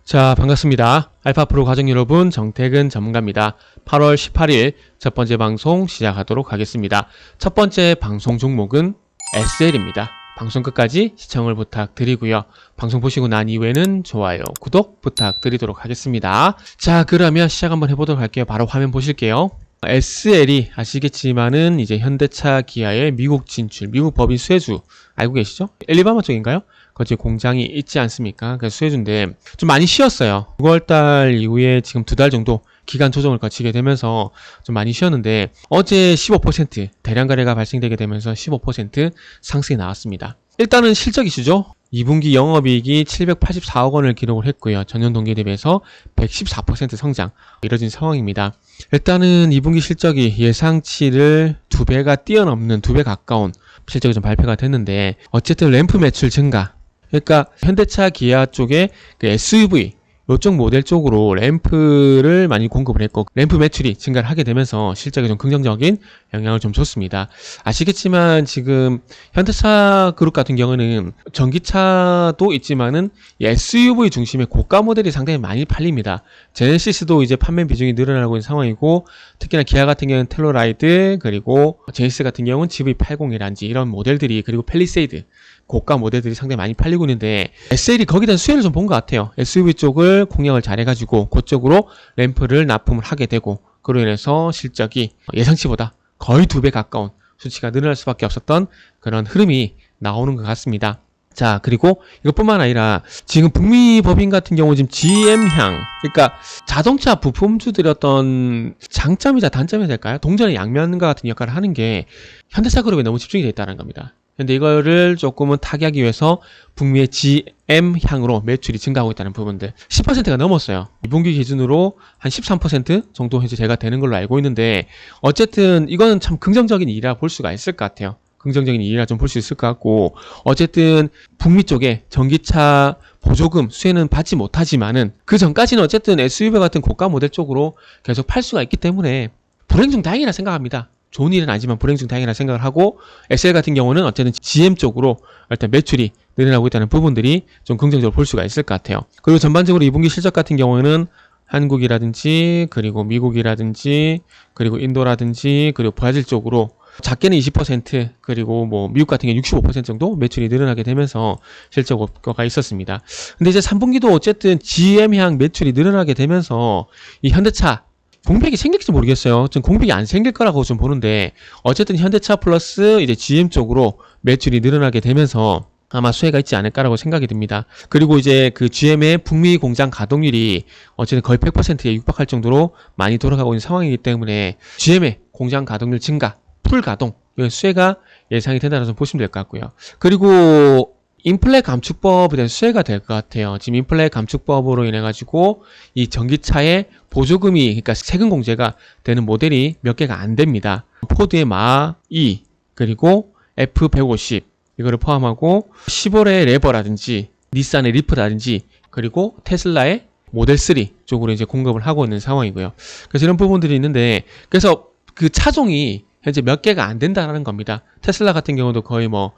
자, 반갑습니다. 알파프로 가족 여러분, 정태근 전문가입니다. 8월 18일 첫 번째 방송 시작하도록 하겠습니다. 첫 번째 방송 종목은 SL입니다. 방송 끝까지 시청을 부탁드리고요. 방송 보시고 난 이후에는 좋아요, 구독 부탁드리도록 하겠습니다. 자, 그러면 시작 한번 해보도록 할게요. 바로 화면 보실게요. SL이 아시겠지만은 이제 현대차 기아의 미국 진출, 미국 법인 수혜주 알고 계시죠? 엘리바마 쪽인가요? 거기 공장이 있지 않습니까? 그래서 수혜주인데 좀 많이 쉬었어요. 6월달 이후에 지금 2달 정도 기간 조정을 거치게 되면서 좀 많이 쉬었는데 어제 15% 대량 거래가 발생되게 되면서 15% 상승이 나왔습니다. 일단은 실적 이슈죠. 2분기 영업이익이 784억 원을 기록을 했고요. 전년 동기 대비해서 114% 성장 이뤄진 상황입니다. 일단은 2분기 실적이 예상치를 2배가 뛰어넘는 2배 가까운 실적이 좀 발표가 됐는데 어쨌든 램프 매출 증가, 그러니까 현대차 기아 쪽에 그 SUV 이쪽 모델 쪽으로 램프를 많이 공급을 했고 램프 매출이 증가를 하게 되면서 실적에 좀 긍정적인 영향을 좀 줬습니다. 아시겠지만 지금 현대차 그룹 같은 경우는 전기차도 있지만은 SUV 중심의 고가 모델이 상당히 많이 팔립니다. 제네시스도 이제 판매 비중이 늘어나고 있는 상황이고 특히나 기아 같은 경우는 텔로라이드, 그리고 제네시스 같은 경우는 GV80이란지 이런 모델들이, 그리고 팰리세이드 고가 모델들이 상당히 많이 팔리고 있는데 SL이 거기에 대한 수혜를 좀 본 것 같아요. SUV 쪽을 공략을 잘해가지고 그쪽으로 램프를 납품을 하게 되고 그로 인해서 실적이 예상치보다 거의 2배 가까운 수치가 늘어날 수밖에 없었던 그런 흐름이 나오는 것 같습니다. 자, 그리고 이것뿐만 아니라 지금 북미 법인 같은 경우 지금 GM향, 그러니까 자동차 부품주들의 어떤 장점이자 단점이 될까요? 동전의 양면과 같은 역할을 하는 게 현대차 그룹에 너무 집중이 되어 있다는 겁니다. 근데 이거를 조금은 타개하기 위해서 북미의 GM향으로 매출이 증가하고 있다는 부분들 10%가 넘었어요. 2분기 기준으로 한 13% 정도 현재 제가 되는 걸로 알고 있는데 어쨌든 이거는 참 긍정적인 일이라 볼 수가 있을 것 같아요. 긍정적인 일이라 좀 볼 수 있을 것 같고 어쨌든 북미 쪽에 전기차 보조금 수혜는 받지 못하지만은 그 전까지는 어쨌든 SUV 같은 고가 모델 쪽으로 계속 팔 수가 있기 때문에 불행 중 다행이라 생각합니다. 좋은 일은 아니지만 불행 중 다행이라 생각을 하고 SL 같은 경우는 어쨌든 GM 쪽으로 일단 매출이 늘어나고 있다는 부분들이 좀 긍정적으로 볼 수가 있을 것 같아요. 그리고 전반적으로 2분기 실적 같은 경우에는 한국이라든지 그리고 미국이라든지 그리고 인도라든지 그리고 브라질 쪽으로 작게는 20% 그리고 뭐 미국 같은 경우 65% 정도 매출이 늘어나게 되면서 실적 효과가 있었습니다. 근데 이제 3분기도 어쨌든 GM향 매출이 늘어나게 되면서 이 현대차 공백이 생길지 모르겠어요. 좀 공백이 안 생길 거라고 좀 보는데 어쨌든 현대차 플러스 이제 GM 쪽으로 매출이 늘어나게 되면서 아마 수혜가 있지 않을까라고 생각이 듭니다. 그리고 이제 그 GM의 북미 공장 가동률이 어쨌든 거의 100%에 육박할 정도로 많이 돌아가고 있는 상황이기 때문에 GM의 공장 가동률 증가, 풀 가동, 이건 수혜가 예상이 된다고 보시면 될 것 같고요. 그리고 인플레 감축법에 대한 수혜가 될 것 같아요. 지금 인플레 감축법으로 인해 가지고 이 전기차의 보조금이, 그러니까 세금 공제가 되는 모델이 몇 개가 안 됩니다. 포드의 마2 그리고 F150 이거를 포함하고 시보레의 레버라든지 닛산의 리프라든지 그리고 테슬라의 모델 3 쪽으로 이제 공급을 하고 있는 상황이고요. 그래서 이런 부분들이 있는데 그래서 그 차종이 현재 몇 개가 안 된다는 겁니다. 테슬라 같은 경우도 거의 뭐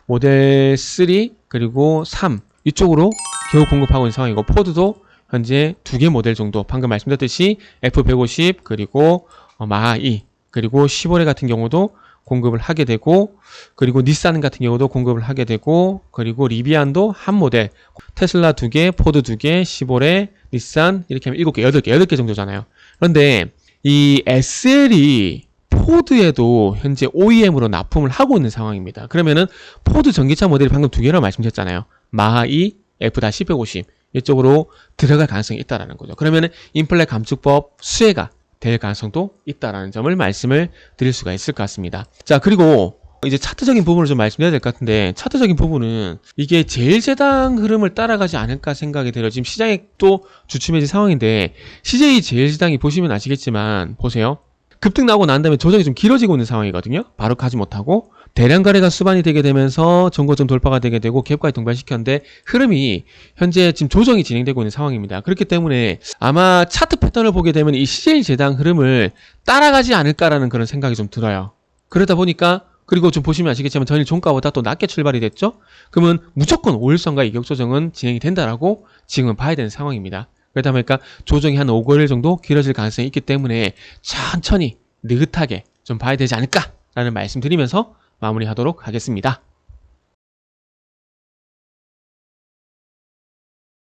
모델 3 그리고 3 이쪽으로 겨우 공급하고 있는 상황이고 포드도 현재 2개 모델 정도 방금 말씀드렸듯이 F150 그리고 마2 그리고 시보레 같은 경우도 공급을 하게 되고 그리고 닛산 같은 경우도 공급을 하게 되고 그리고 리비안도 한 모델 테슬라 2개, 포드 2개, 시보레, 닛산 이렇게 하면 7개, 8개 정도잖아요. 그런데 이 SL이 포드에도 현재 OEM으로 납품을 하고 있는 상황입니다. 그러면은 포드 전기차 모델이 방금 2개라고 말씀드렸잖아요. 마2, F-150 이쪽으로 들어갈 가능성이 있다라는 거죠. 그러면은 인플레 감축법 수혜가 될 가능성도 있다라는 점을 말씀을 드릴 수가 있을 것 같습니다. 자, 그리고 이제 차트적인 부분을 좀 말씀드려야 될 것 같은데 차트적인 부분은 이게 제일제당 흐름을 따라가지 않을까 생각이 들어요. 지금 시장이 또 주춤해진 상황인데 CJ 제일제당이 보시면 아시겠지만 보세요. 급등 나오고 난 다음에 조정이 좀 길어지고 있는 상황이거든요. 바로 가지 못하고 대량 거래가 수반이 되게 되면서 전고점 돌파가 되게 되고 갭까지 동반시켰는데 흐름이 현재 지금 조정이 진행되고 있는 상황입니다. 그렇기 때문에 아마 차트 패턴을 보게 되면 이 CJ 제당 흐름을 따라가지 않을까라는 그런 생각이 좀 들어요. 그러다 보니까 그리고 좀 보시면 아시겠지만 전일 종가보다 또 낮게 출발이 됐죠. 그러면 무조건 5일선과 이격 조정은 진행이 된다라고 지금은 봐야 되는 상황입니다. 그러다 보니까 조정이 한 5개월 정도 길어질 가능성이 있기 때문에 천천히 느긋하게 좀 봐야 되지 않을까라는 말씀 드리면서 마무리하도록 하겠습니다.